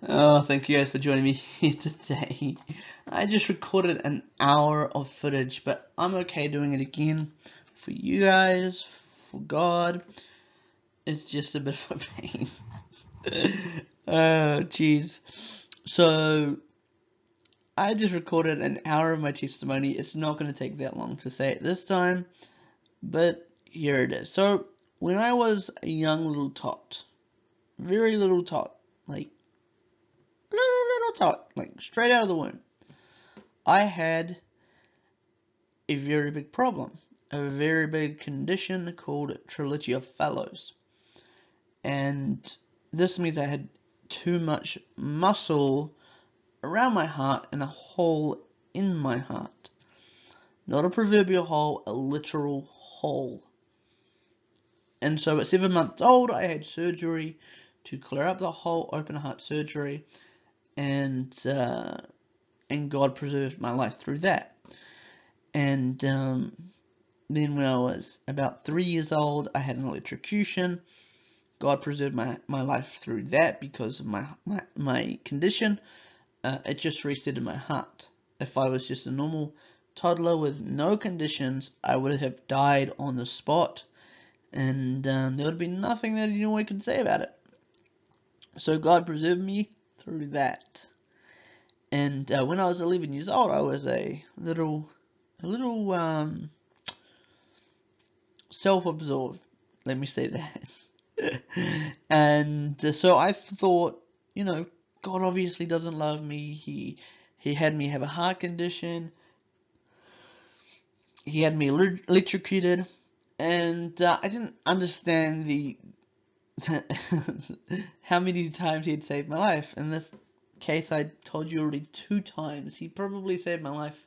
Oh, thank you guys for joining me here today. I just recorded an hour of footage, but I'm okay doing it again for you guys, for God. It's just a bit of a pain. Oh, jeez. So, I just recorded an hour of my testimony. It's not going to take that long to say it this time, but here it is. So, when I was a young little tot, very little tot, like little tot, like straight out of the womb, I had a very big problem, a very big condition called Trilogy of Fellows, and this means I had too much muscle around my heart and a hole in my heart. Not a proverbial hole, a literal hole. And so at 7 months old, I had surgery to clear up the hole, open heart surgery, and God preserved my life through that. And then when I was about 3 years old, I had an electrocution. God preserved my life through that because of my condition. It just resetted my heart. If I was just a normal toddler with no conditions, I would have died on the spot, and there would have been nothing that anyone could say about it. So God preserved me through that. And when I was 11 years old, I was a little self-absorbed. Let me say that. And so I thought, God obviously doesn't love me. He had me have a heart condition. He had me electrocuted, and I didn't understand how many times he had saved my life. In this case, I told you already 2 times. He probably saved my life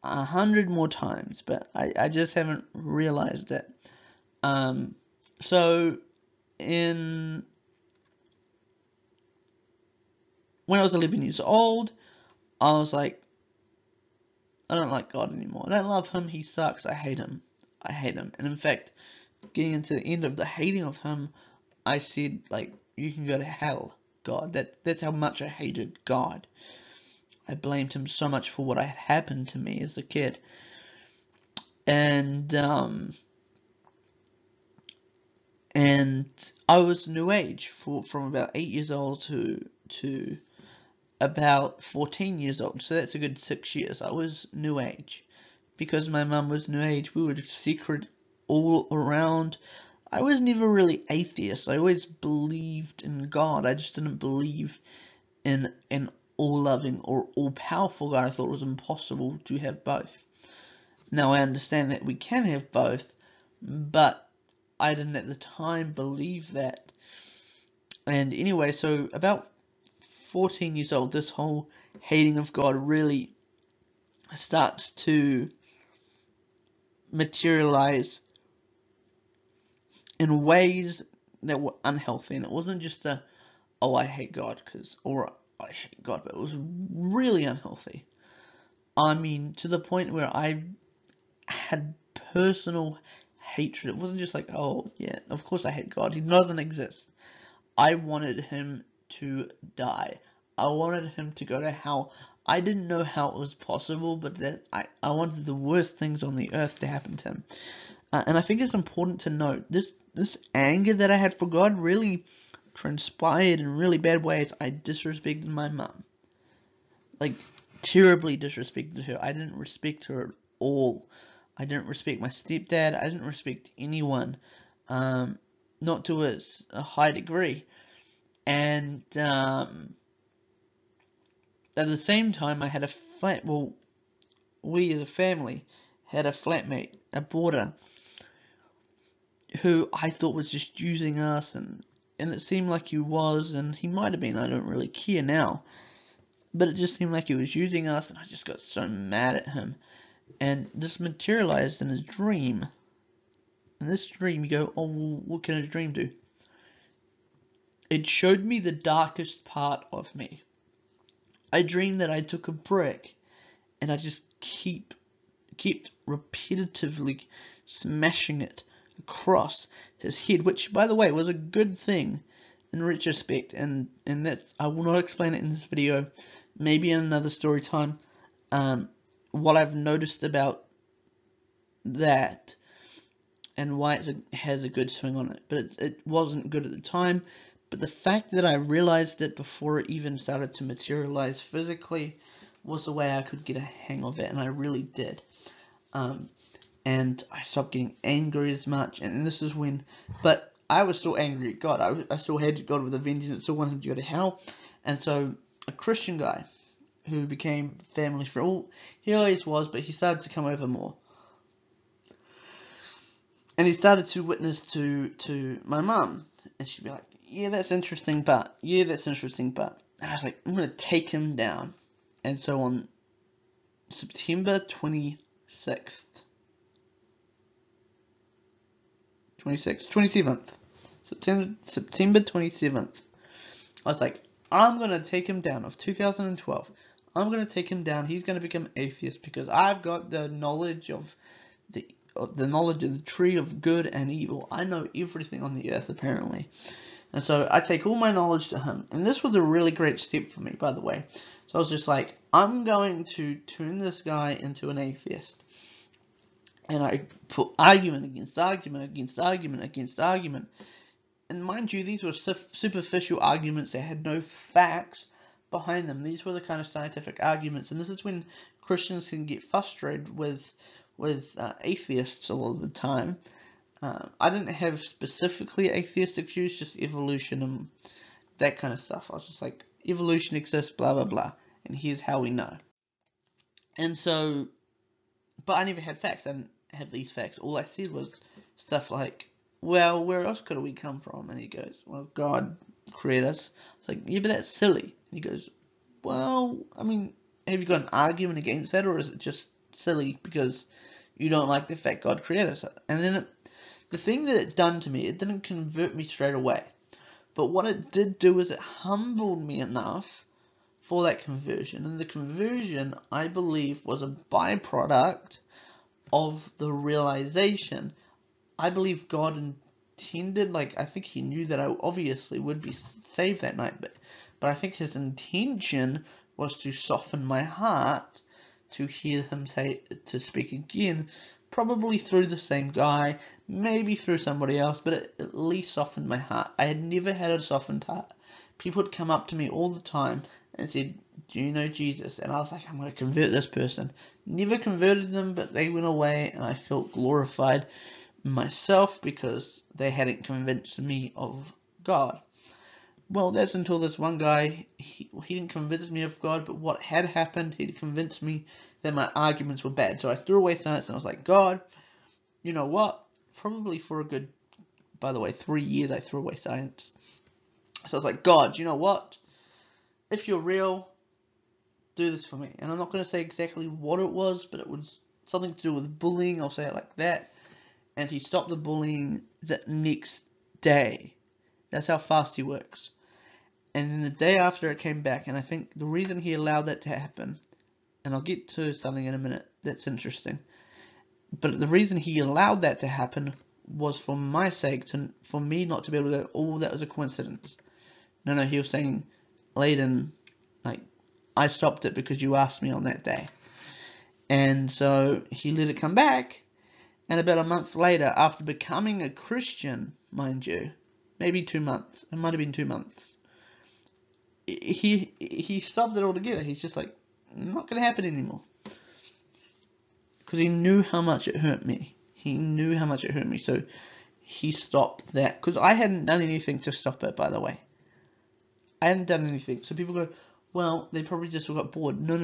100 more times, but I just haven't realized it. So when I was 11 years old, I was like, I don't like God anymore. I don't love him. He sucks. I hate him. And in fact, getting into the end of the hating of him, I said, like, you can go to hell, God. That's how much I hated God. I blamed him so much for what had happened to me as a kid. And I was New Age from about 8 years old to about 14 years old. So that's a good 6 years. I was New Age. Because my mum was New Age, we were secret all around. I was never really atheist. I always believed in God. I just didn't believe in an all-loving or all-powerful God. I thought it was impossible to have both. Now I understand that we can have both, but I didn't at the time believe that. And anyway, so about 14 years old, this whole hating of God really starts to materialize in ways that were unhealthy. And it wasn't just I hate God, or I hate God, but it was really unhealthy. I mean, to the point where I had personal hatred. It wasn't just like, oh yeah, of course I hate God. He doesn't exist. I wanted him to die. I wanted him to go to hell. I didn't know how it was possible, but I wanted the worst things on the earth to happen to him. And I think it's important to note, this anger that I had for God really transpired in really bad ways. I disrespected my mum. Like, terribly disrespected her. I didn't respect her at all. I didn't respect my stepdad. I didn't respect anyone. Not to a high degree. And at the same time, I had we as a family had a flatmate, a boarder, who I thought was just using us, and it seemed like he was, and he might have been. I don't really care now, but it just seemed like he was using us, and I just got so mad at him. And this materialized in his dream. In this dream, you go, oh, well, what can a dream do? It showed me the darkest part of me. I dreamed that I took a brick, and I just kept repetitively smashing it across his head, which, by the way, was a good thing in retrospect, and that I will not explain it in this video, maybe in another story time, what I've noticed about that and why it has a good swing on it. But it wasn't good at the time, but the fact that I realized it before it even started to materialize physically was the way I could get a hang of it, and I really did. And I stopped getting angry as much, and this is when, but I was still angry at God. I still hated God with a vengeance, still wanted to go to hell. And so a Christian guy who became family for all, he always was, but he started to come over more. And he started to witness to my mum, and she'd be like, yeah, that's interesting, but, and I was like, I'm going to take him down. And so on September 27th, September 27th, I was like, I'm going to take him down, of 2012. I'm going to take him down. He's going to become atheist because I've got the knowledge of the tree of good and evil. I know everything on the earth, apparently. And so I take all my knowledge to him. And this was a really great step for me, by the way. So I was just like, I'm going to turn this guy into an atheist. And I put argument against argument against argument against argument. And mind you, these were superficial arguments that had no facts behind them. These were the kind of scientific arguments. And this is when Christians can get frustrated with atheists a lot of the time. I didn't have specifically atheistic views, just evolution and that kind of stuff. I was just like, evolution exists, blah, blah, blah. And here's how we know. And so, but I never had facts. I didn't have these facts. All I said was stuff like, well, where else could we come from? And he goes, well, God created us. I was like, yeah, but that's silly. And he goes, well, I mean, have you got an argument against that, or is it just silly because you don't like the fact God created us? And then the thing that it done to me, it didn't convert me straight away. But what it did do is it humbled me enough for that conversion. And the conversion, I believe, was a byproduct of the realization. I believe God intended, like, I think he knew that I obviously would be saved that night. But I think his intention was to soften my heart to hear him to speak again, probably through the same guy, maybe through somebody else, but it at least softened my heart. I had never had a softened heart. People would come up to me all the time and said, do you know Jesus? And I was like, I'm going to convert this person. Never converted them, but they went away, and I felt glorified myself because they hadn't convinced me of God. Well, that's until this one guy, he didn't convince me of God, but what had happened, he'd convinced me that my arguments were bad. So I threw away science, and I was like, God, you know what? Probably for a good, by the way, 3 years I threw away science. So I was like, God, you know what? If you're real, do this for me. And I'm not going to say exactly what it was, but it was something to do with bullying. I'll say it like that. And he stopped the bullying the next day. That's how fast he works. And then the day after it came back, and I think the reason he allowed that to happen, and I'll get to something in a minute that's interesting, but the reason he allowed that to happen was for my sake, for me not to be able to go, oh, that was a coincidence. No, he was saying, Layden, like, I stopped it because you asked me on that day. And so he let it come back, and about a month later, after becoming a Christian, mind you, maybe 2 months, it might have been 2 months, he stopped it altogether. He's just like, not going to happen anymore. Because he knew how much it hurt me. So he stopped that. Because I hadn't done anything to stop it, by the way. I hadn't done anything. So people go, well, they probably just got bored. No.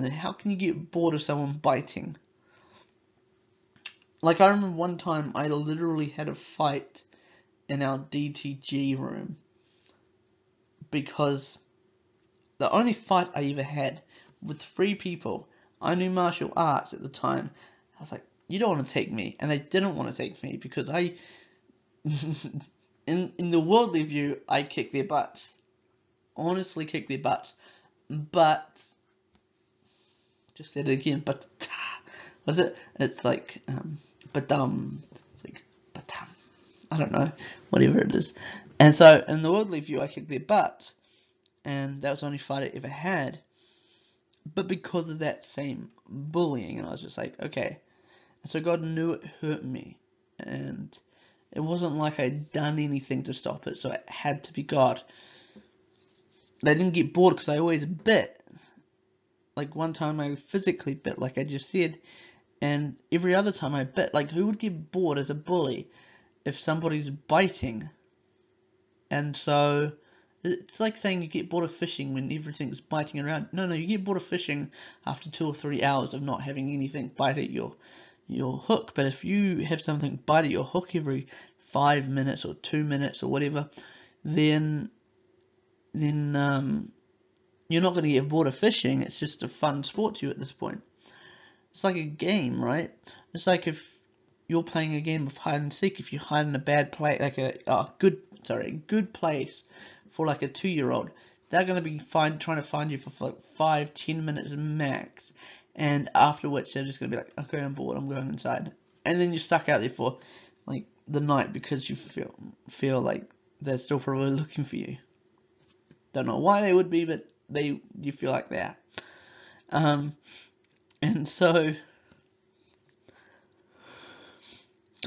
How can you get bored of someone biting? Like, I remember one time I literally had a fight in our DTG room. Because the only fight I ever had with 3 people, I knew martial arts at the time. I was like, you don't want to take me. And they didn't want to take me because I, in the worldly view, I kick their butts. Honestly kick their butts. But, just said it again, but, was it? It's like, it's like, I don't know, whatever it is. And so in the worldly view, I kicked their butts, and that was the only fight I ever had. But because of that same bullying, and I was just like, okay. And so God knew it hurt me, and it wasn't like I'd done anything to stop it, so it had to be God. I didn't get bored because I always bit. Like one time I physically bit, like I just said, and every other time I bit. Like who would get bored as a bully if somebody's biting? And so it's like saying you get bored of fishing when everything's biting around. No, you get bored of fishing after 2 or 3 hours of not having anything bite at your hook. But if you have something bite at your hook every 5 minutes or 2 minutes or whatever, then you're not going to get bored of fishing. It's just a fun sport to you at this point. It's like a game, right? It's like if you're playing a game of hide and seek. If you hide in a bad place, like a good place for like a 2-year-old, they're going to be trying to find you for like 5-10 minutes max, and after which they're just going to be like, okay, I'm bored, I'm going inside, and then you're stuck out there for like the night because you feel like they're still probably looking for you. Don't know why they would be, but you feel like they are. And so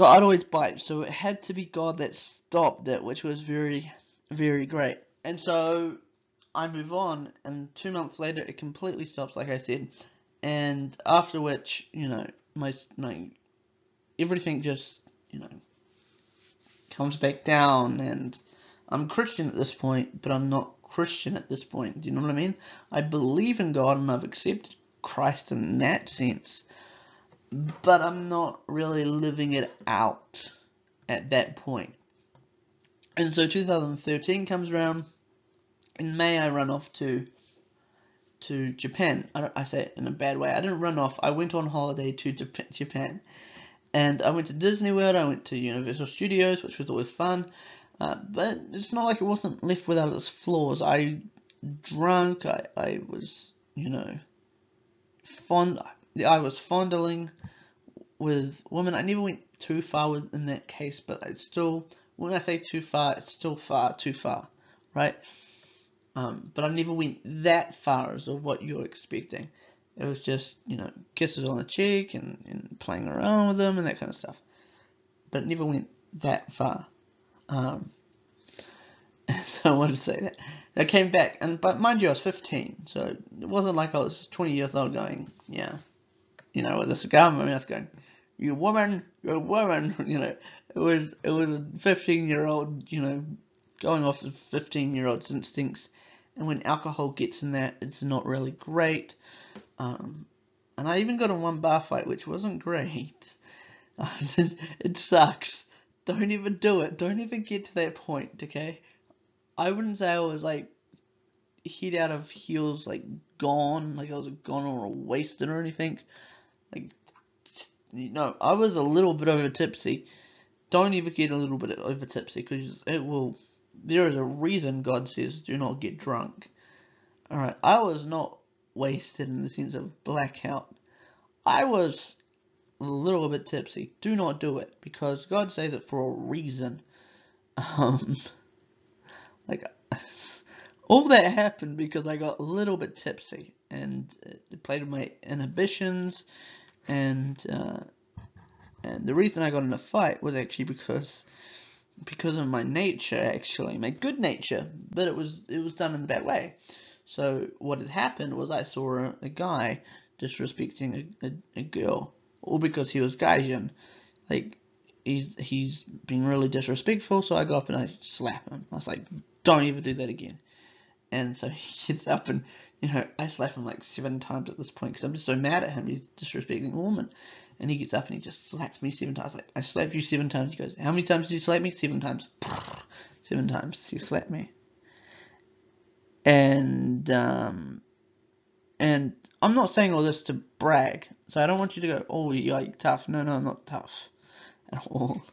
I'd always bite, so it had to be God that stopped it, which was very, very great. And so I move on, and 2 months later it completely stops, like I said. And after which, my everything just, comes back down, and I'm Christian at this point, but I'm not Christian at this point. Do you know what I mean? I believe in God, and I've accepted Christ in that sense, but I'm not really living it out at that point. And so 2013 comes around. In May, I run off to Japan. I say it in a bad way. I didn't run off. I went on holiday to Japan. And I went to Disney World. I went to Universal Studios, which was always fun. But it's not like it wasn't left without its flaws. I drank. I was, I was fondling with women. I never went too far in that case, but I still, when I say too far, it's still far too far, right? But I never went that far as of what you're expecting. It was just, kisses on the cheek and playing around with them and that kind of stuff. But it never went that far. So I wanted to say that. I came back, but mind you, I was 15, so it wasn't like I was 20 years old going, with a cigar in my mouth going, you woman, you're a woman, It was a 15-year-old, going off of 15-year-old's instincts, and when alcohol gets in that, it's not really great. And I even got in one bar fight, which wasn't great. It sucks. Don't even do it. Don't even get to that point, okay? I wouldn't say I was like head out of heels, like gone, like I was gone or wasted or anything. Like, I was a little bit over tipsy. Don't ever get a little bit over tipsy, because it will. There is a reason God says do not get drunk. Alright, I was not wasted in the sense of blackout. I was a little bit tipsy. Do not do it, because God says it for a reason. Like, all that happened because I got a little bit tipsy, and it played with my inhibitions, and the reason I got in a fight was actually because of my nature, actually, my good nature, but it was done in the bad way. So what had happened was I saw a guy disrespecting a girl, all because he was Gaijin. Like, he's being really disrespectful, so I go up and I slap him. I was like, don't ever do that again. And so he gets up and, I slap him like 7 times at this point, because I'm just so mad at him. He's disrespecting a woman. And he gets up and he just slaps me 7 times. Like, I slapped you 7 times. He goes, how many times did you slap me? 7 times. 7 times he slapped me. And I'm not saying all this to brag. So I don't want you to go, oh, you're like tough. No, I'm not tough at all.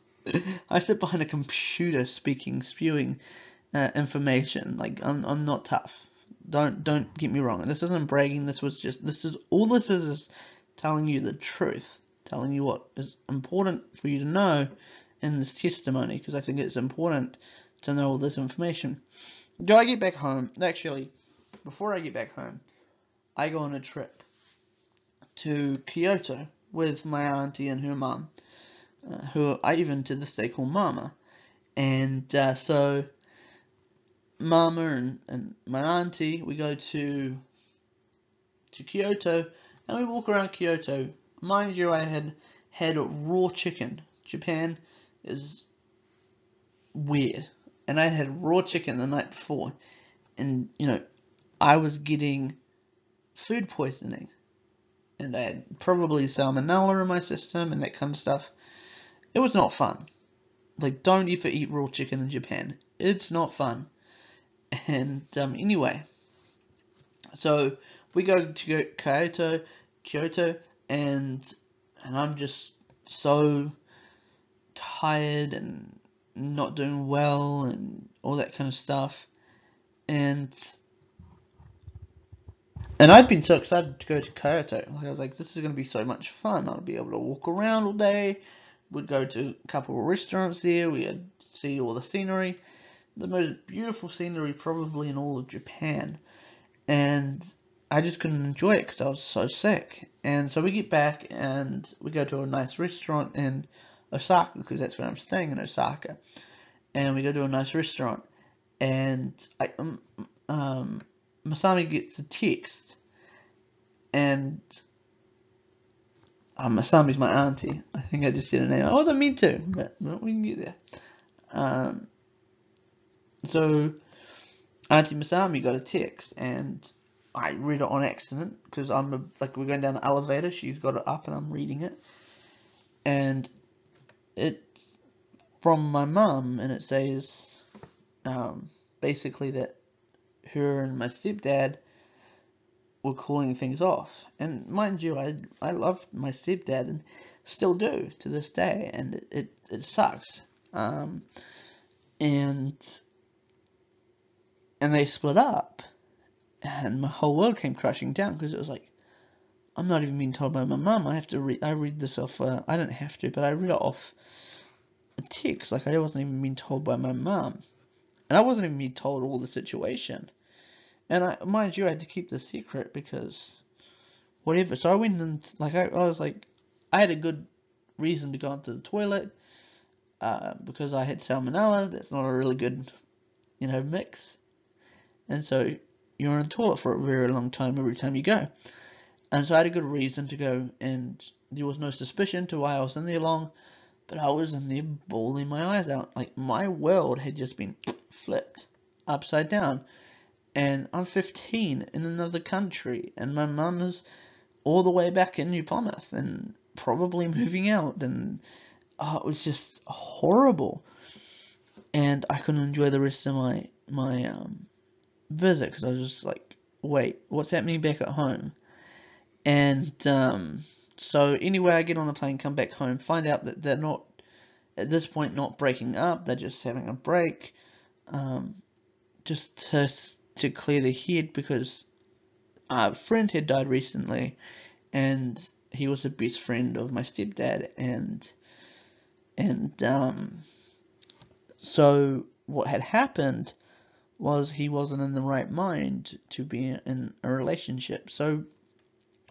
I sit behind a computer spewing information. Like, I'm not tough. Don't get me wrong. And this isn't bragging. This is telling you the truth, telling you what is important for you to know in this testimony, because I think it's important to know all this information. Do I get back home? Actually, before I get back home, I go on a trip to Kyoto with my auntie and her mum, who I even to this day call Mama. And so Mama and my auntie, we go to Kyoto, and we walk around Kyoto. Mind you, I had raw chicken. Japan is weird. And I had raw chicken the night before. And, I was getting food poisoning. And I had probably salmonella in my system and that kind of stuff. It was not fun. Like, don't ever eat raw chicken in Japan. It's not fun. And anyway, so we go to Kyoto, and I'm just so tired and not doing well and all that kind of stuff. And I'd been so excited to go to Kyoto. Like, I was like, this is going to be so much fun. I'll be able to walk around all day. We'd go to a couple of restaurants there. We'd see all the scenery. The most beautiful scenery probably in all of Japan. And I just couldn't enjoy it because I was so sick. And so we get back and we go to a nice restaurant in Osaka, because that's where I'm staying, in Osaka. And we go to a nice restaurant. And Masami gets a text. And Masami's my auntie. I think I just said her name. I wasn't meant to, but we can get there. So Auntie Masami got a text, and I read it on accident because we're going down the elevator. She's got it up, and I'm reading it, and it's from my mum, and it says basically that her and my stepdad were calling things off. And mind you, I love my stepdad and still do to this day, and it sucks. And they split up, and my whole world came crashing down, because it was like, I'm not even being told by my mum. I read this off, I don't have to, but I read it off a text. Like, I wasn't even being told by my mum, and I wasn't even being told all the situation. And mind you, I had to keep this secret because whatever. So I went and I was like, I had a good reason to go into the toilet, because I had salmonella. That's not a really good, mix. And so you're in the toilet for a very long time every time you go. And so I had a good reason to go, and there was no suspicion to why I was in there long, but I was in there bawling my eyes out. Like, my world had just been flipped upside down. And I'm 15 in another country, and my mum is all the way back in New Plymouth and probably moving out, and it was just horrible. And I couldn't enjoy the rest of my visit, because I was just like, wait, what's happening back at home? And so anyway, I get on a plane, come back home, find out that they're not, at this point, not breaking up. They're just having a break, just to clear their head, because a friend had died recently, and he was the best friend of my stepdad, and so what had happened was he wasn't in the right mind to be in a relationship. So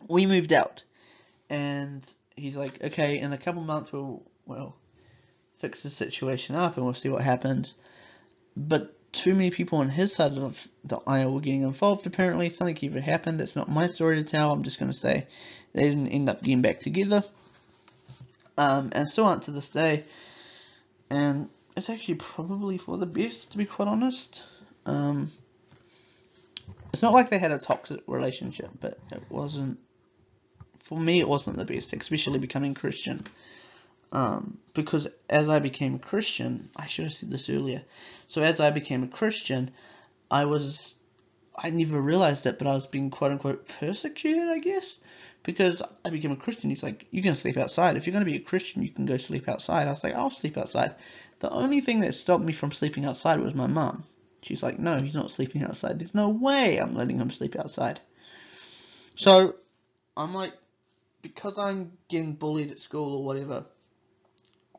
we moved out, and he's like, okay, in a couple months we'll fix the situation up and we'll see what happens. But too many people on his side of the aisle were getting involved. Apparently something even happened. That's not my story to tell. I'm just going to say they didn't end up getting back together, and still aren't to this day. And it's actually probably for the best, to be quite honest. It's not like they had a toxic relationship, but it wasn't, for me, it wasn't the best, especially becoming Christian. Because as I became a Christian, I should have said this earlier. So as I became a Christian, I never realized it, but I was being quote unquote persecuted, I guess. Because I became a Christian. He's like, you can sleep outside. If you're going to be a Christian, you can go sleep outside. I was like, I'll sleep outside. The only thing that stopped me from sleeping outside was my mum. She's like, no, he's not sleeping outside. There's no way I'm letting him sleep outside. So I'm like, because I'm getting bullied at school or whatever,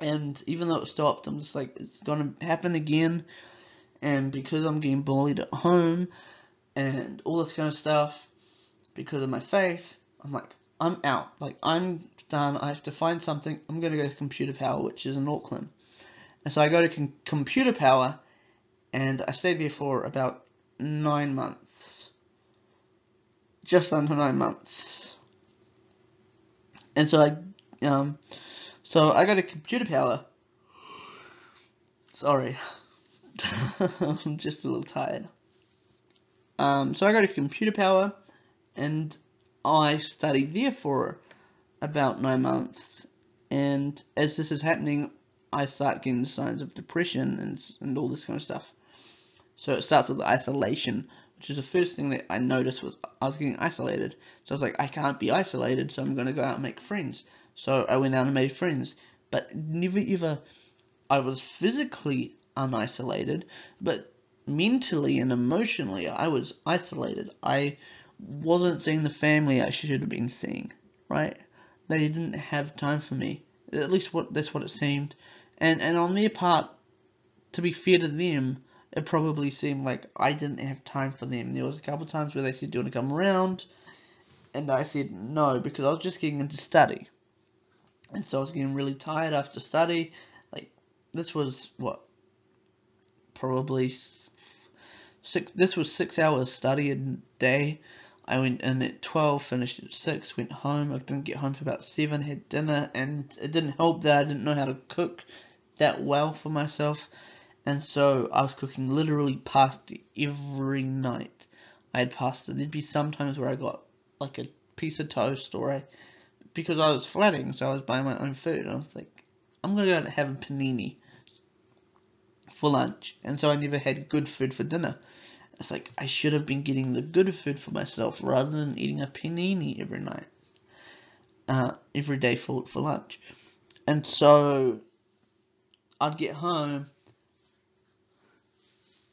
and even though it stopped, I'm just like, it's going to happen again. And because I'm getting bullied at home and all this kind of stuff, because of my faith, I'm like, I'm out. Like, I'm done. I have to find something. I'm going to go to Computer Power, which is in Auckland. And so I go to Computer Power, and I stay there for about 9 months. Just under 9 months. And so I go to Computer Power. Sorry. I'm just a little tired. So I go to Computer Power, and I study there for about 9 months. And as this is happening, I start getting signs of depression and all this kind of stuff. So it starts with isolation, which is the first thing that I noticed was I was getting isolated. So I was like, I can't be isolated, so I'm going to go out and make friends. So I went out and made friends. But never ever, I was physically unisolated, but mentally and emotionally, I was isolated. I wasn't seeing the family I should have been seeing, right? They didn't have time for me. At least that's what it seemed. And on their part, to be fair to them, it probably seemed like I didn't have time for them. There was a couple of times where they said, do you want to come around? And I said no, because I was just getting into study. And so I was getting really tired after study. Like, this was, probably 6 hours study a day. I went in at 12, finished at 6, went home. I didn't get home for about 7, had dinner, and it didn't help that I didn't know how to cook that well for myself. And so I was cooking literally pasta every night. I had pasta. There'd be some times where I got like a piece of toast because I was flatting, so I was buying my own food. And I was like, I'm going to go out and have a panini for lunch. And so I never had good food for dinner. It's like, I should have been getting the good food for myself rather than eating a panini every night. Every day for lunch. And so I'd get home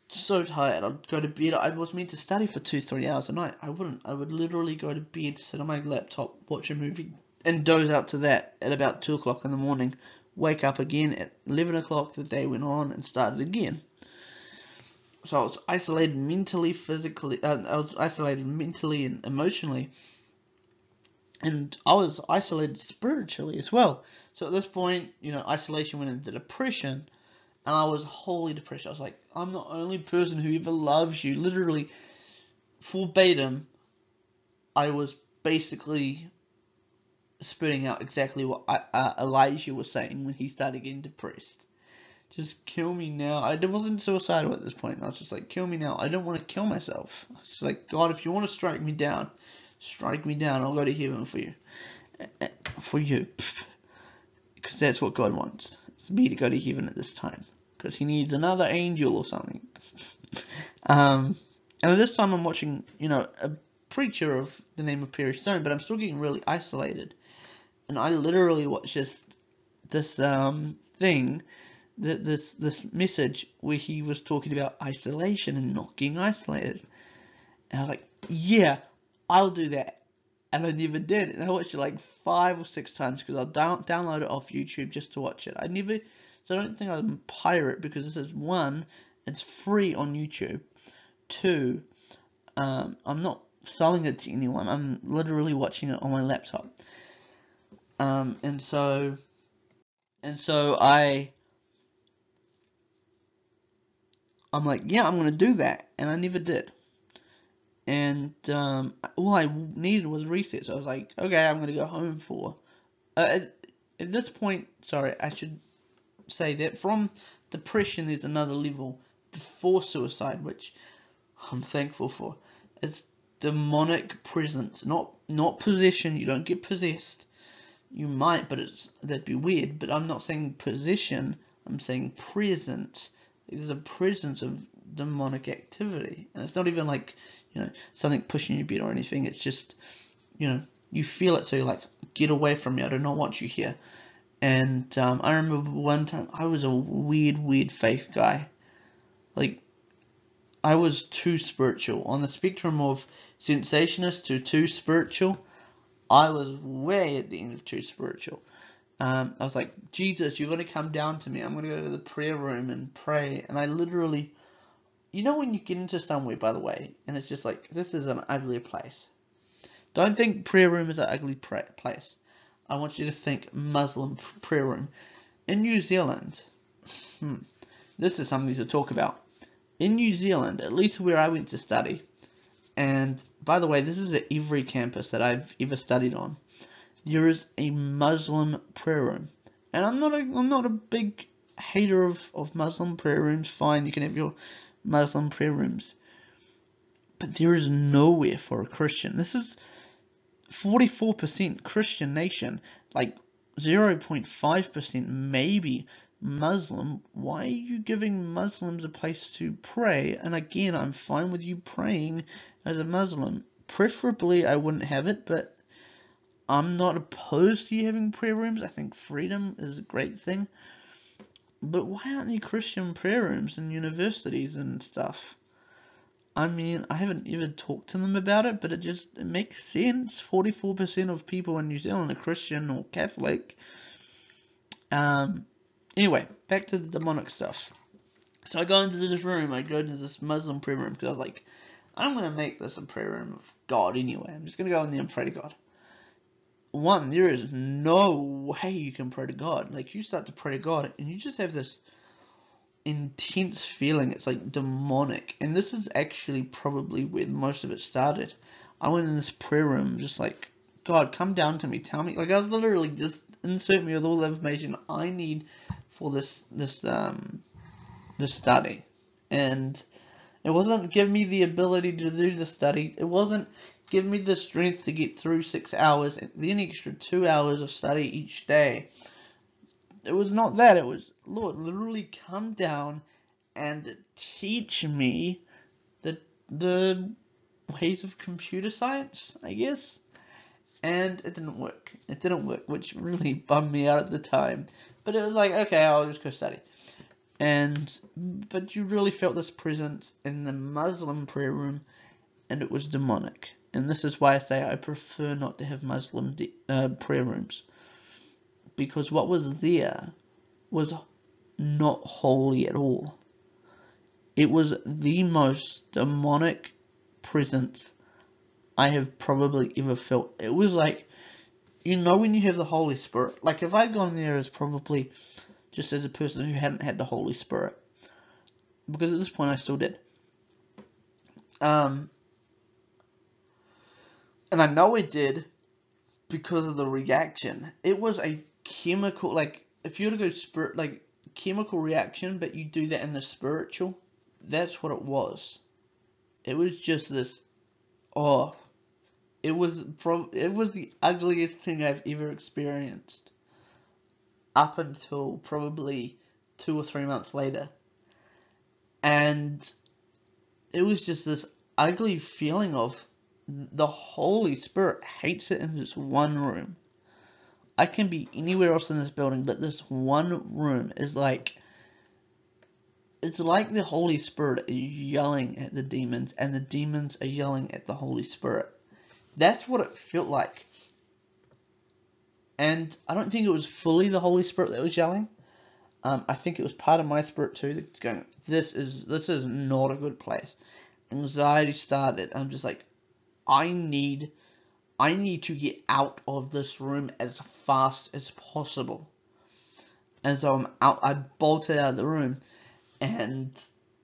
so tired. I'd go to bed. I was meant to study for 2-3 hours a night. I wouldn't. I would literally go to bed, sit on my laptop, watch a movie, and doze out to that at about 2 o'clock in the morning. Wake up again at 11 o'clock. The day went on and started again. So I was isolated mentally, physically. I was isolated mentally and emotionally. And I was isolated spiritually as well. So at this point, isolation went into depression. And I was wholly depressed. I was like, I'm the only person who ever loves you. Literally, verbatim, I was basically spitting out exactly what Elijah was saying when he started getting depressed. Just kill me now. I wasn't suicidal at this point. I was just like, kill me now. I don't want to kill myself. I was just like, God, if you want to strike me down. I'll go to heaven for you. For you. Because that's what God wants. It's me to go to heaven at this time. Because he needs another angel or something. And at this time I'm watching, a preacher of the name of Perry Stone, but I'm still getting really isolated. And I literally watched this thing, this message where he was talking about isolation and not getting isolated. And I was like, yeah, I'll do that. And I never did. And I watched it like 5 or 6 times because I'll download it off YouTube just to watch it. So I don't think I'm a pirate because this is 1, it's free on YouTube. 2, I'm not selling it to anyone. I'm literally watching it on my laptop. And so I'm like, yeah, I'm gonna do that, and I never did. And all I needed was a reset. So I was like, okay, I'm gonna go home for. At this point, sorry, I should say that from depression, there's another level before suicide, which I'm thankful for. It's demonic presence, not possession. You don't get possessed. You might, but that'd be weird. But I'm not saying possession. I'm saying presence. There's a presence of demonic activity, and it's not even like something pushing your bed or anything. It's just you feel it, so you're like, get away from me. I do not want you here. And I remember one time I was a weird faith guy. Like, I was too spiritual. On the spectrum of sensationist to too spiritual, I was way at the end of too spiritual. I was like, Jesus, you're going to come down to me. I'm going to go to the prayer room and pray. And I literally you know when you get into somewhere, by the way, and it's just like, this is an ugly place. Don't think prayer room is an ugly place. I want you to think Muslim prayer room. In New Zealand, this is something to talk about. In New Zealand, at least where I went to study, and by the way, this is at every campus that I've ever studied on, there is a Muslim prayer room. And I'm not a big hater of Muslim prayer rooms. Fine, you can have your Muslim prayer rooms. But there is nowhere for a Christian. This is 44% Christian nation, like 0.5% maybe Muslim. Why are you giving Muslims a place to pray? And again, I'm fine with you praying as a Muslim. Preferably, I wouldn't have it, but I'm not opposed to you having prayer rooms. I think freedom is a great thing. But why aren't there Christian prayer rooms in universities and stuff? I mean, I haven't even talked to them about it, but it makes sense. 44% of people in New Zealand are Christian or Catholic. Anyway, back to the demonic stuff. So I go into this room, I go into this Muslim prayer room, because I was like, I'm going to make this a prayer room of God anyway. I'm just going to go in there and pray to God. One, there is no way you can pray to God. Like, you start to pray to God, and you just have this intense feeling. It's like demonic. And this is actually probably where most of it started. I went in this prayer room just like, God, come down to me, tell me. Like, I was literally just, insert me with all the information I need for this study. And it wasn't give me the ability to do the study. It wasn't give me the strength to get through 6 hours and then extra 2 hours of study each day. It was not that. It was, Lord, literally come down and teach me the ways of computer science, I guess. And it didn't work. It didn't work, which really bummed me out at the time. But it was like, okay, I'll just go study. But you really felt this presence in the Muslim prayer room, and it was demonic. And this is why I say I prefer not to have Muslim prayer rooms. Because what was there was not holy at all. It was the most demonic presence I have probably ever felt. It was like, you know when you have the Holy Spirit? Like, if I'd gone there as probably just as a person who hadn't had the Holy Spirit. Because at this point I still did. And I know it did because of the reaction. It was a chemical, like, if you were to go chemical reaction, but you do that in the spiritual, that's what it was. It was just this, it was the ugliest thing I've ever experienced. Up until probably 2 or 3 months later. And it was just this ugly feeling of the Holy Spirit hates it in this one room. I can be anywhere else in this building, but this one room is like, it's like the Holy Spirit is yelling at the demons, and the demons are yelling at the Holy Spirit. That's what it felt like. And I don't think it was fully the Holy Spirit that was yelling. I think it was part of my spirit too that's going, this is not a good place. Anxiety started. I'm just like, I need to get out of this room as fast as possible. And so I'm out. I bolted out of the room. And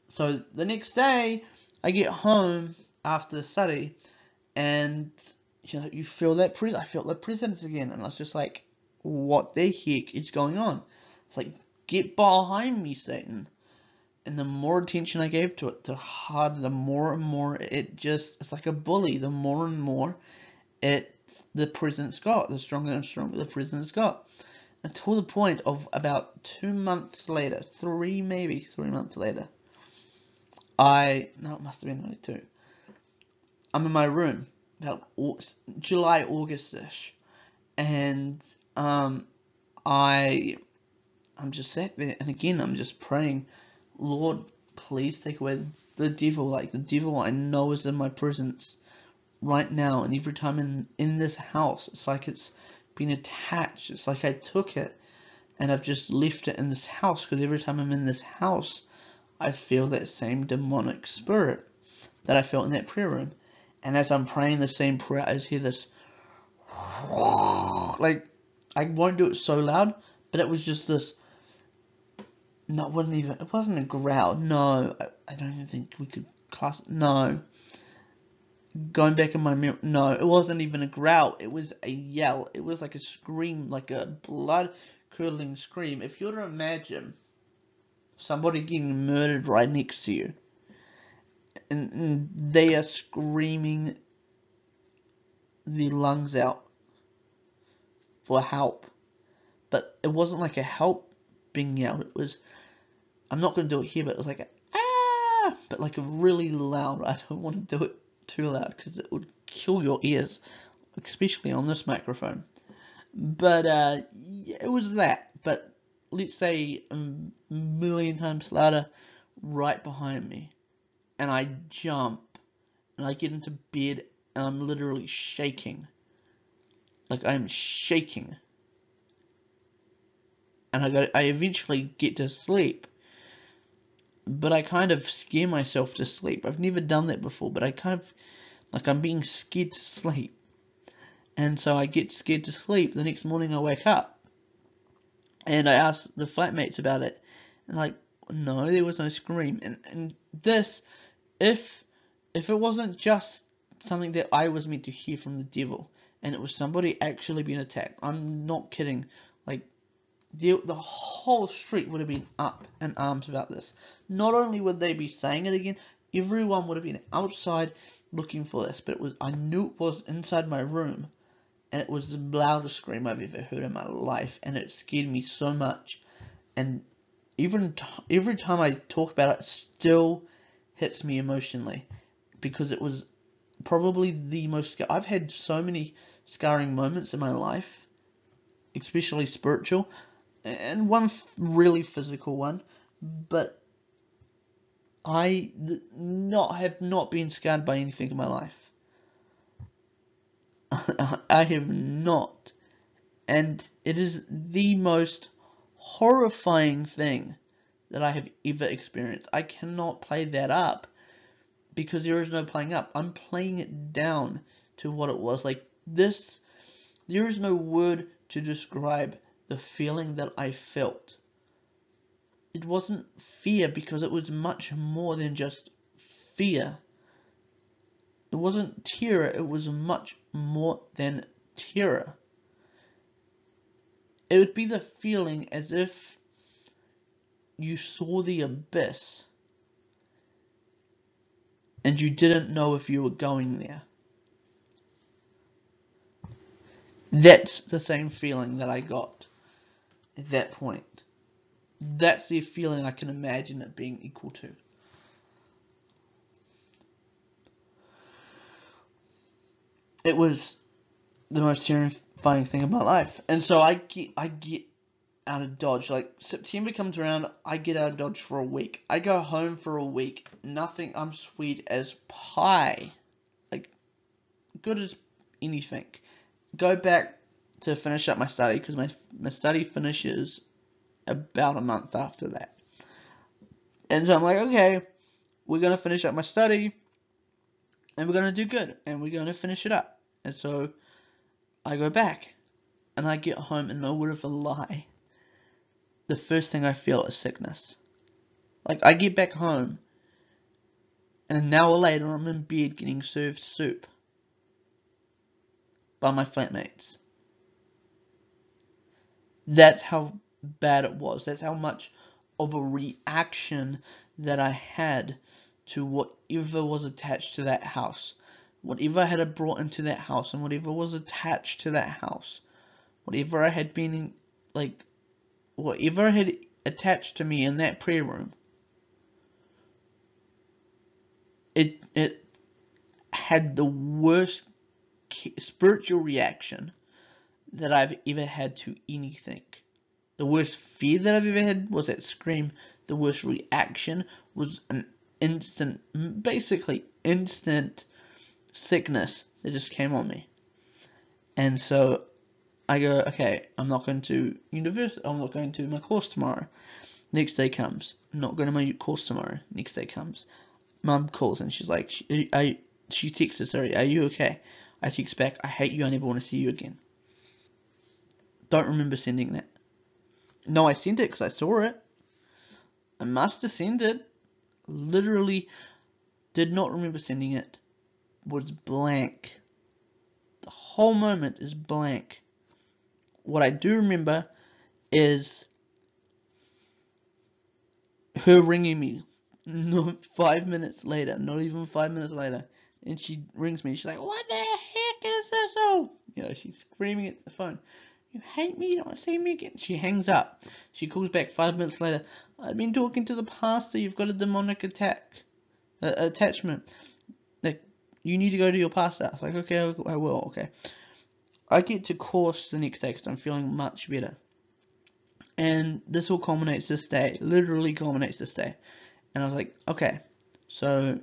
so the next day, I get home after the study, and you feel that presence. I felt that presence again, and I was just like, what the heck is going on? It's like, get behind me, Satan. And the more attention I gave to it, the harder, the more and more it's like a bully. The more and more the presence got, the stronger and stronger the presence got. Until the point of about 2 months later, 3 months later, it must have been only 2. I'm in my room, about July, August-ish, and I'm just sat there, and again, I'm just praying, Lord, please take away the devil. Like, the devil I know is in my presence right now, and every time in this house, it's like it's been attached. It's like I took it, and I've just left it in this house, because every time I'm in this house, I feel that same demonic spirit that I felt in that prayer room. And as I'm praying the same prayer, I just hear this, like, I won't do it so loud, but it was just this, no, it wasn't a growl, no, I don't even think we could class, no. Going back in my memory, no, it wasn't even a growl, it was a yell, it was like a scream, like a blood-curdling scream. If you were to imagine somebody getting murdered right next to you, and they are screaming their lungs out for help, but it wasn't like a help being yelled, it was, I'm not going to do it here, but it was like a, ah, but like a really loud, I don't want to do it too loud, because it would kill your ears, especially on this microphone, but, yeah, it was that, but, let's say, a million times louder, right behind me, and I jump, and I get into bed, and I'm literally shaking, like, I'm shaking, and I eventually get to sleep, but I kind of scare myself to sleep. I've never done that before, but I kind of, like, I'm being scared to sleep, and so I get scared to sleep. The next morning I wake up, and I ask the flatmates about it, and like, no, there was no scream, and this, if it wasn't just something that I was meant to hear from the devil, and it was somebody actually being attacked, I'm not kidding, like, the whole street would have been up in arms about this. Not only would they be saying it again, everyone would have been outside looking for this, but I knew it was inside my room, and it was the loudest scream I've ever heard in my life, and it scared me so much, and even every time I talk about it, it still hits me emotionally, because it was probably the most, I've had so many scarring moments in my life, especially spiritual, and one really physical one, but I have not been scarred by anything in my life. I have not, and it is the most horrifying thing that I have ever experienced. I cannot play that up, because there is no playing up. I'm playing it down to what it was. Like this, there is no word to describe the feeling that I felt. It wasn't fear, because it was much more than just fear. It wasn't terror, it was much more than terror. It would be the feeling as if you saw the abyss and you didn't know if you were going there. That's the same feeling that I got at that point. That's the feeling I can imagine it being equal to. It was the most terrifying thing in my life. And so I get out of Dodge. Like, September comes around, I get out of Dodge for a week. I go home for a week. Nothing, I'm sweet as pie. Like, good as anything. Go back to finish up my study, because my study finishes about a month after that. And so I'm like, okay, we're going to finish up my study, and we're going to do good, and we're going to finish it up. And so I go back, and I get home, and no word of a lie, the first thing I feel is sickness. Like, I get back home, and an hour later I'm in bed getting served soup by my flatmates. That's how bad it was. That's how much of a reaction that I had to whatever was attached to that house. Whatever I had brought into that house, and whatever was attached to that house. Whatever I had been in, like, whatever had attached to me in that prayer room. It had the worst spiritual reaction that I've ever had to anything. The worst fear that I've ever had was that scream. The worst reaction was an basically instant sickness that just came on me. And so I go, okay, I'm not going to university, I'm not going to my course tomorrow. Next day comes. I'm not going to my course tomorrow. Next day comes. Mum calls and she's like, she texts us, sorry, are you okay? I text back, I hate you, I never want to see you again. Don't remember sending that. No, I sent it because I saw it. I must have sent it. Literally did not remember sending it. Was blank. The whole moment is blank. What I do remember is her ringing me 5 minutes later, not even 5 minutes later, and she rings me. She's like, "What the heck is this?" Oh, she's screaming at the phone. "You hate me? You don't want to see me again." She hangs up. She calls back 5 minutes later. "I've been talking to the pastor. You've got a demonic attachment. Like, you need to go to your pastor." I was like, "Okay, I will." Okay. I get to course the next day because I'm feeling much better. And this all culminates this day. Literally culminates this day. And I was like, okay, so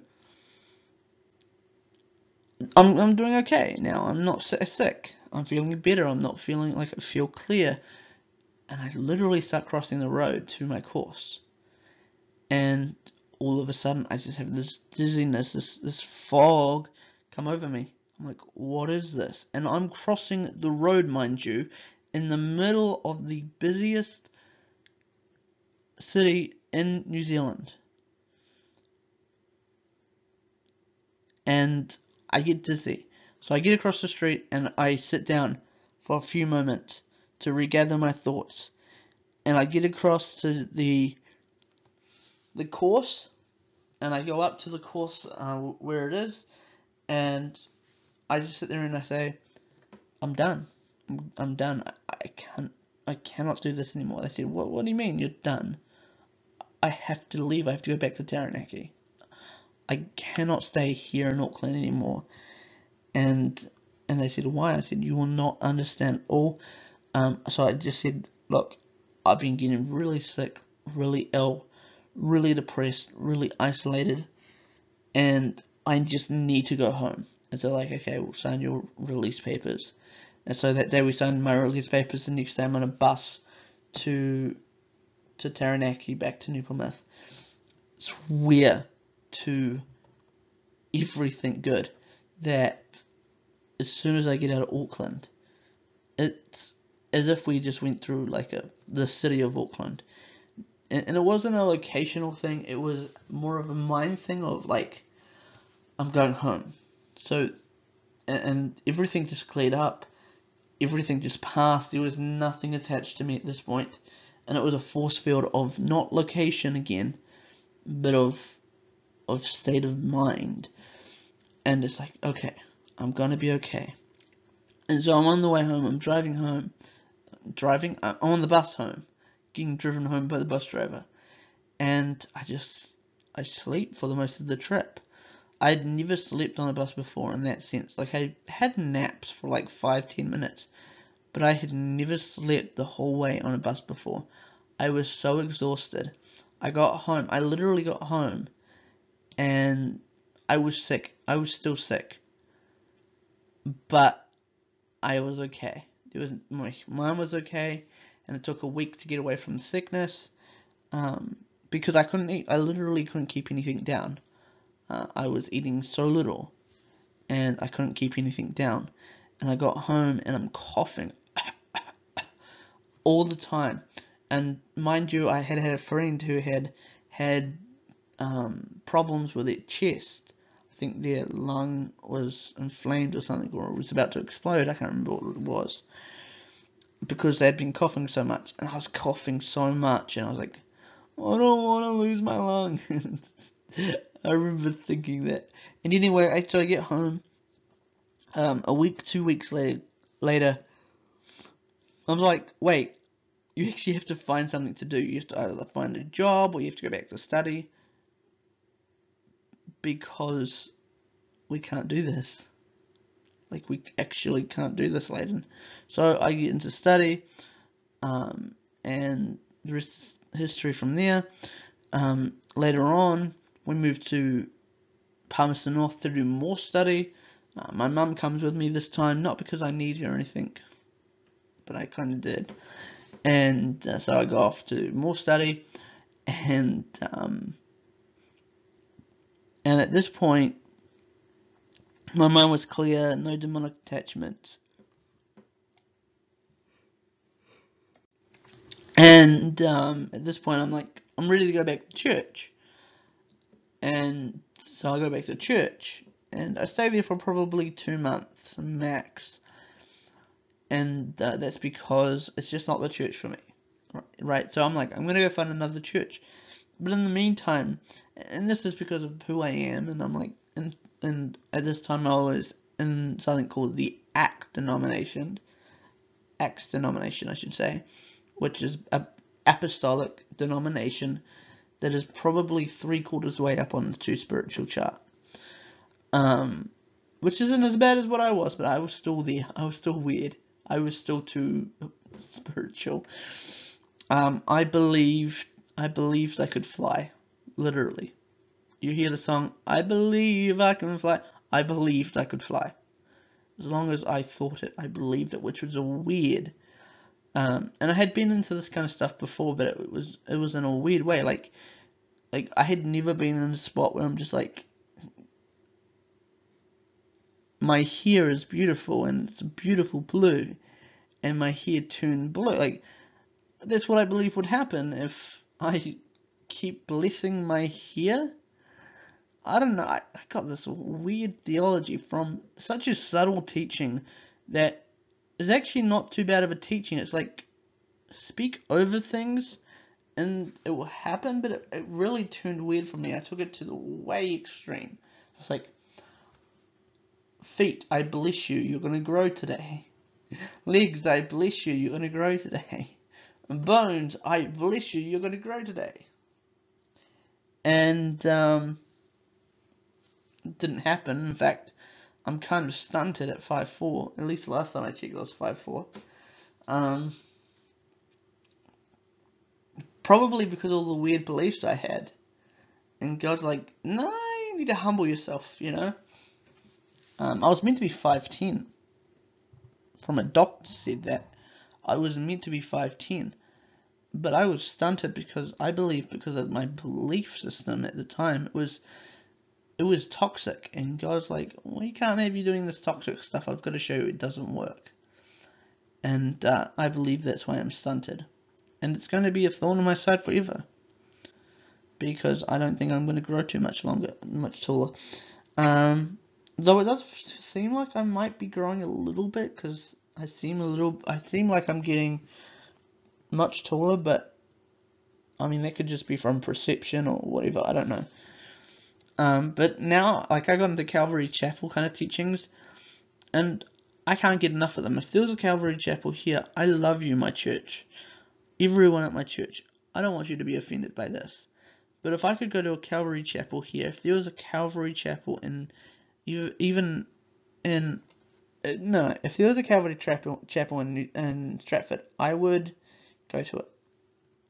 I'm doing okay now. I'm not sick. I'm feeling better. I'm not feeling like I feel clear. And I literally start crossing the road to my course. And all of a sudden, I just have this dizziness, this fog come over me. I'm like, what is this? And I'm crossing the road, mind you, in the middle of the busiest city in New Zealand. And I get dizzy. So I get across the street and I sit down for a few moments to regather my thoughts. And I get across to the course, and I go up to the course where it is, and I just sit there and I say, I'm done. I'm done. I cannot do this anymore. They said, what do you mean you're done? I have to leave. I have to go back to Taranaki. I cannot stay here in Auckland anymore. And they said, why? I said, you will not understand all. So I just said, look, I've been getting really sick, really ill, really depressed, really isolated, and I just need to go home. And so like, okay, we'll sign your release papers. And so that day we signed my release papers. The next day I'm on a bus to Taranaki, back to New Plymouth. Swear to everything good that as soon as I get out of Auckland, it's as if we just went through like the city of Auckland. And it wasn't a locational thing, it was more of a mind thing of like, I'm going home. So, and everything just cleared up, everything just passed, there was nothing attached to me at this point, and it was a force field of not location again, but of state of mind. And it's like, okay, I'm gonna be okay. And so I'm on the way home, I'm on the bus home, getting driven home by the bus driver, and I sleep for the most of the trip. I'd never slept on a bus before in that sense. Like, I had naps for like 5-10 minutes, but I had never slept the whole way on a bus before. I was so exhausted. I literally got home, and I was sick. I was still sick, but I was okay. My mom was okay, and it took a week to get away from the sickness, because I couldn't eat. I literally couldn't keep anything down. I was eating so little, and I couldn't keep anything down. And I got home, and I'm coughing all the time. And mind you, I had a friend who had problems with their chest. I think their lung was inflamed or something, or it was about to explode. I can't remember what it was, because they had been coughing so much, and I was coughing so much, and I was like, I don't want to lose my lung. I remember thinking that. And anyway, so I get home. A week, 2 weeks later, I'm like, wait, you actually have to find something to do. You have to either find a job or you have to go back to study, because we can't do this. Like, we actually can't do this, Layden. So I get into study, and the rest is history from there. Later on, we moved to Palmerston North to do more study. My mum comes with me this time, not because I need her or anything, but I kind of did. And so I go off to more study, And at this point, my mind was clear, no demonic attachments. And at this point, I'm like, I'm ready to go back to church. And so I go back to church. And I stay there for probably 2 months max. And that's because it's just not the church for me. Right? So I'm like, I'm going to go find another church. But in the meantime, and this is because of who I am, and I'm like, and at this time I was in something called the Acts denomination, I should say, which is a apostolic denomination that is probably 3/4 way up on the Too Spiritual chart. Which isn't as bad as what I was, but I was still there. I was still weird. I was still too spiritual. I believed I could fly, literally. You hear the song, I believe I can fly. I believed I could fly. As long as I thought it, I believed it, which was a weird. And I had been into this kind of stuff before, but it was in a weird way. Like I had never been in a spot where I'm just like, my hair is beautiful and it's a beautiful blue, and my hair turned blue. Like, that's what I believe would happen if I keep blessing my hair. I don't know, I got this weird theology from such a subtle teaching that is actually not too bad of a teaching. It's like, speak over things and it will happen, but it really turned weird for me. I took it to the way extreme. It's like, feet, I bless you, you're going to grow today. Legs, I bless you, you're going to grow today. Bones, I bless you, you're going to grow today. And it didn't happen. In fact, I'm kind of stunted at 5'4". At least last time I checked, I was 5'4". Probably because of all the weird beliefs I had. And God's like, no, you need to humble yourself, you know. I was meant to be 5'10". From a doctor said that. I was meant to be 5'10". But I was stunted because of my belief system at the time, it was toxic, and God's like, we can't have you doing this toxic stuff. I've got to show you it doesn't work. And I believe that's why I'm stunted. And it's going to be a thorn on my side forever, because I don't think I'm going to grow too much taller. Though it does seem like I might be growing a little bit, because I seem like I'm getting much taller, but I mean, that could just be from perception or whatever, I don't know. But now, like, I got into Calvary Chapel kind of teachings, and I can't get enough of them. If there was a Calvary Chapel here, I love you, my church. Everyone at my church. I don't want you to be offended by this. But if I could go to a Calvary Chapel here, if there was a Calvary Chapel if there was a Calvary Chapel in Stratford, I would go to it.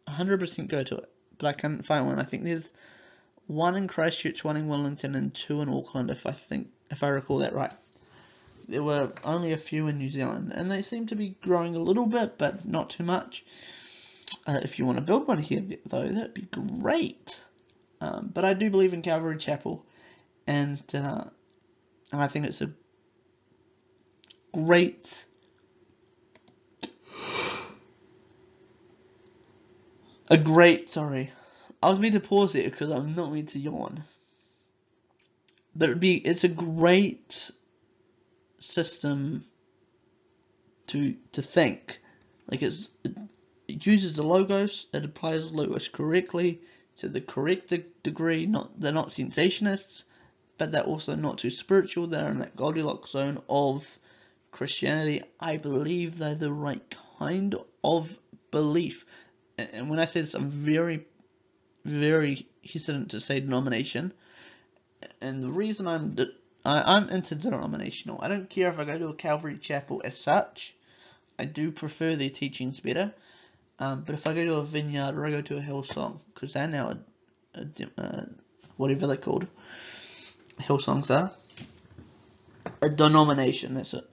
100% go to it. But I couldn't find one. I think there's one in Christchurch, one in Wellington, and 2 in Auckland, if I recall that right. There were only a few in New Zealand, and they seem to be growing a little bit, but not too much. If you want to build one here, though, that'd be great. But I do believe in Calvary Chapel, and I think it's a great sorry. I was meant to pause it because I'm not meant to yawn. But it's a great system to think. Like, it uses the logos, it applies the logos correctly to the correct degree. They're not cessationists, but they're also not too spiritual. They're in that Goldilocks zone of Christianity. I believe they're the right kind of belief. And when I say this, I'm very, very hesitant to say denomination. And the reason I'm interdenominational. I don't care if I go to a Calvary Chapel as such. I do prefer their teachings better. But if I go to a Vineyard or I go to a Hillsong, because they're now whatever they're called, Hillsongs are a denomination. That's it.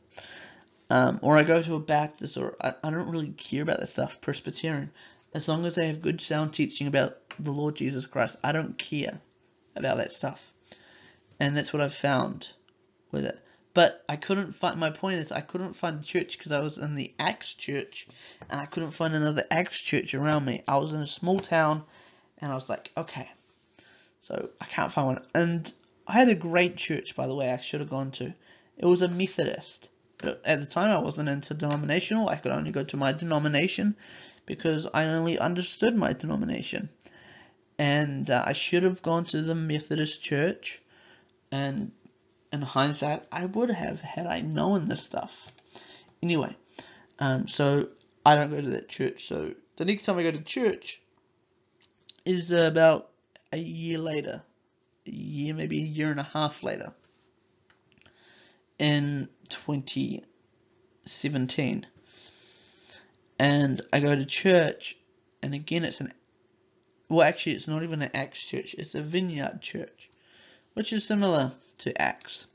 Or I go to a Baptist, or I don't really care about that stuff. Presbyterian, as long as they have good sound teaching about the Lord Jesus Christ. I don't care about that stuff. And that's what I've found with it. But I couldn't find, my point is I couldn't find a church because I was in the Acts church and I couldn't find another Acts church around me. I was in a small town and I was like, okay, so I can't find one. And I had a great church, by the way, I should have gone to. It was a Methodist. But at the time I wasn't interdenominational. I could only go to my denomination because I only understood my denomination. And I should have gone to the Methodist church, and in hindsight, I would have had I known this stuff. Anyway, so I don't go to that church. So the next time I go to church is about a year later. Maybe a year and a half later. In 2017. And I go to church, and again it's it's not even an Acts church, it's a Vineyard church, which is similar to Acts.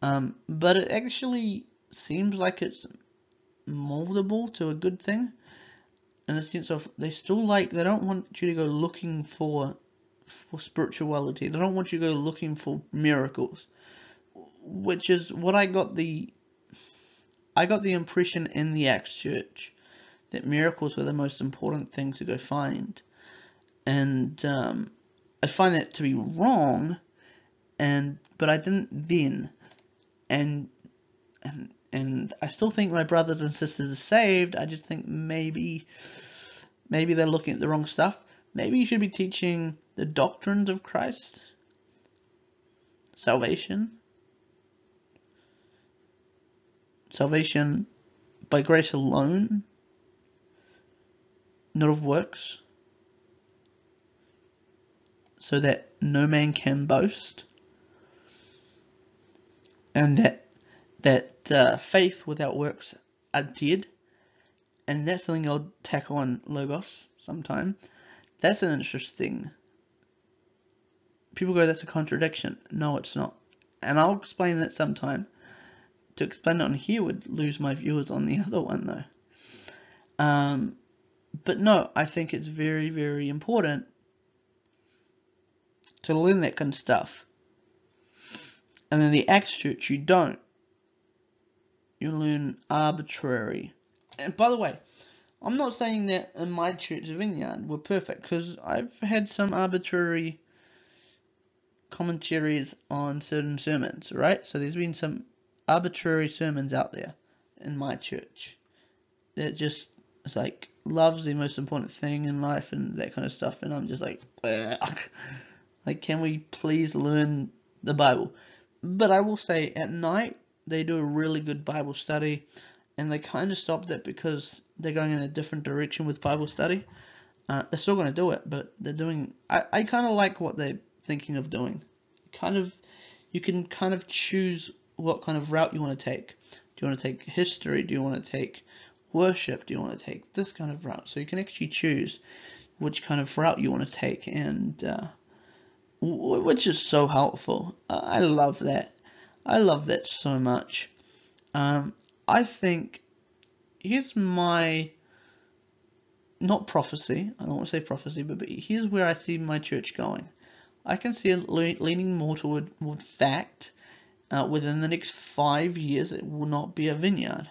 But it actually seems like it's moldable to a good thing, in the sense of they don't want you to go looking for spirituality. They don't want you to go looking for miracles, which is what I got the impression in the Acts church, that miracles were the most important thing to go find. And I find that to be wrong, but I didn't then. And I still think my brothers and sisters are saved. I just think maybe they're looking at the wrong stuff. Maybe you should be teaching the doctrines of Christ, salvation by grace alone, not of works, so that no man can boast, and that faith without works are dead. And that's something I'll tackle on Logos sometime. That's an interesting. People go, that's a contradiction. No, it's not. And I'll explain that sometime. To explain it on here would lose my viewers on the other one, though. But no, I think it's very, very important to learn that kind of stuff. And in the Acts church, you don't. You learn arbitrary. And by the way, I'm not saying that in my church, Vineyard, we're perfect, because I've had some arbitrary commentaries on certain sermons, right? So there's been some arbitrary sermons out there in my church that just, it's like, love's the most important thing in life and that kind of stuff, and I'm just like, like, can we please learn the Bible? But I will say, at night, they do a really good Bible study, and they kind of stopped it because they're going in a different direction with Bible study. They're still going to do it, but they're doing, I kind of like what they're thinking of doing. You can kind of choose what kind of route you want to take. Do you want to take history? Do you want to take worship? Do you want to take this kind of route? So you can actually choose which kind of route you want to take, and which is so helpful. I love that. I love that so much. I think, here's my, not prophecy, I don't want to say prophecy, but here's where I see my church going. I can see it leaning more toward fact. Within the next 5 years, it will not be a Vineyard.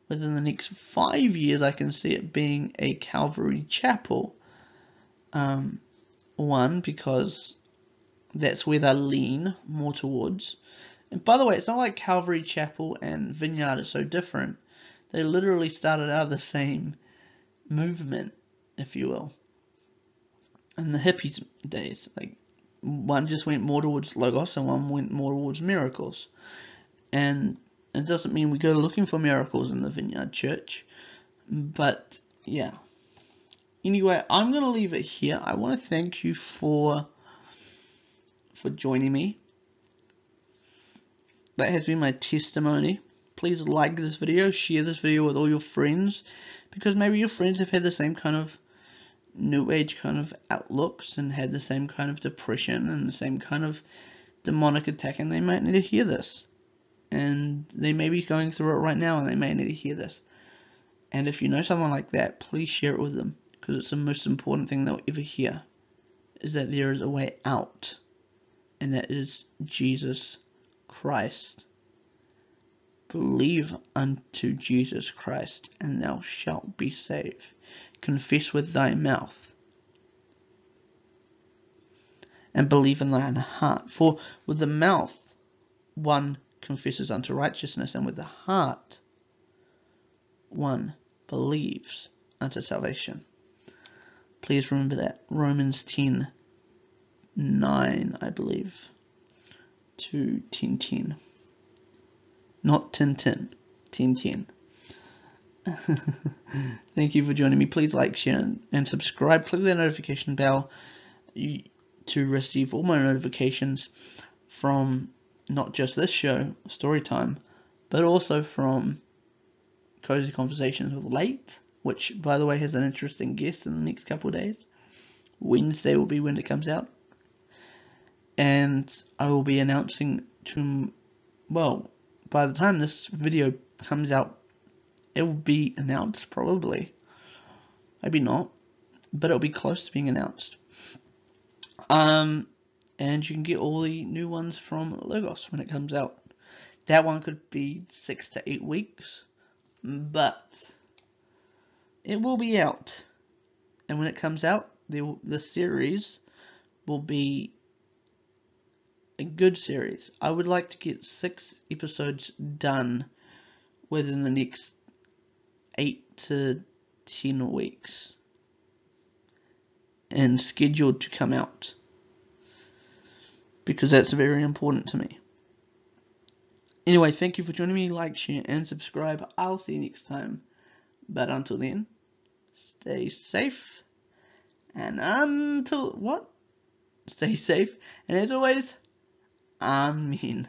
Within the next 5 years, I can see it being a Calvary Chapel. One, because that's where they lean more towards. And by the way, it's not like Calvary Chapel and Vineyard are so different. They literally started out of the same movement, if you will. In the hippies days, like, one just went more towards Logos and one went more towards miracles. And it doesn't mean we go looking for miracles in the Vineyard Church. But, yeah. Anyway, I'm going to leave it here. I want to thank you for joining me. That has been my testimony. Please like this video, share this video with all your friends, because maybe your friends have had the same kind of New Age kind of outlooks and had the same kind of depression and the same kind of demonic attack, and they might need to hear this. And they may be going through it right now, and they may need to hear this. And if you know someone like that, please share it with them. because it's the most important thing they'll ever hear, is that there is a way out, and that is Jesus Christ. Believe unto Jesus Christ, and thou shalt be saved. Confess with thy mouth, and believe in thine heart. For with the mouth one confesses unto righteousness, and with the heart one believes unto salvation. Please remember that. Romans 10:9, I believe, to 10:10. Not 10:10, 10:10. Thank you for joining me. Please like, share, and subscribe. Click that notification bell to receive all my notifications from not just this show, Storytime, but also from Cozy Conversations with Late, which, by the way, has an interesting guest in the next couple of days. Wednesday will be when it comes out. And I will be announcing by the time this video comes out, it will be announced, probably. Maybe not, but it'll be close to being announced. And you can get all the new ones from Logos when it comes out. That one could be 6 to 8 weeks, but it will be out. And when it comes out, the series will be a good series. I would like to get 6 episodes done within the next 8 to 10 weeks, and scheduled to come out, because that's very important to me. Anyway, thank you for joining me. Like, share, and subscribe. I'll see you next time. But until then, stay safe. And stay safe. And as always, Amen.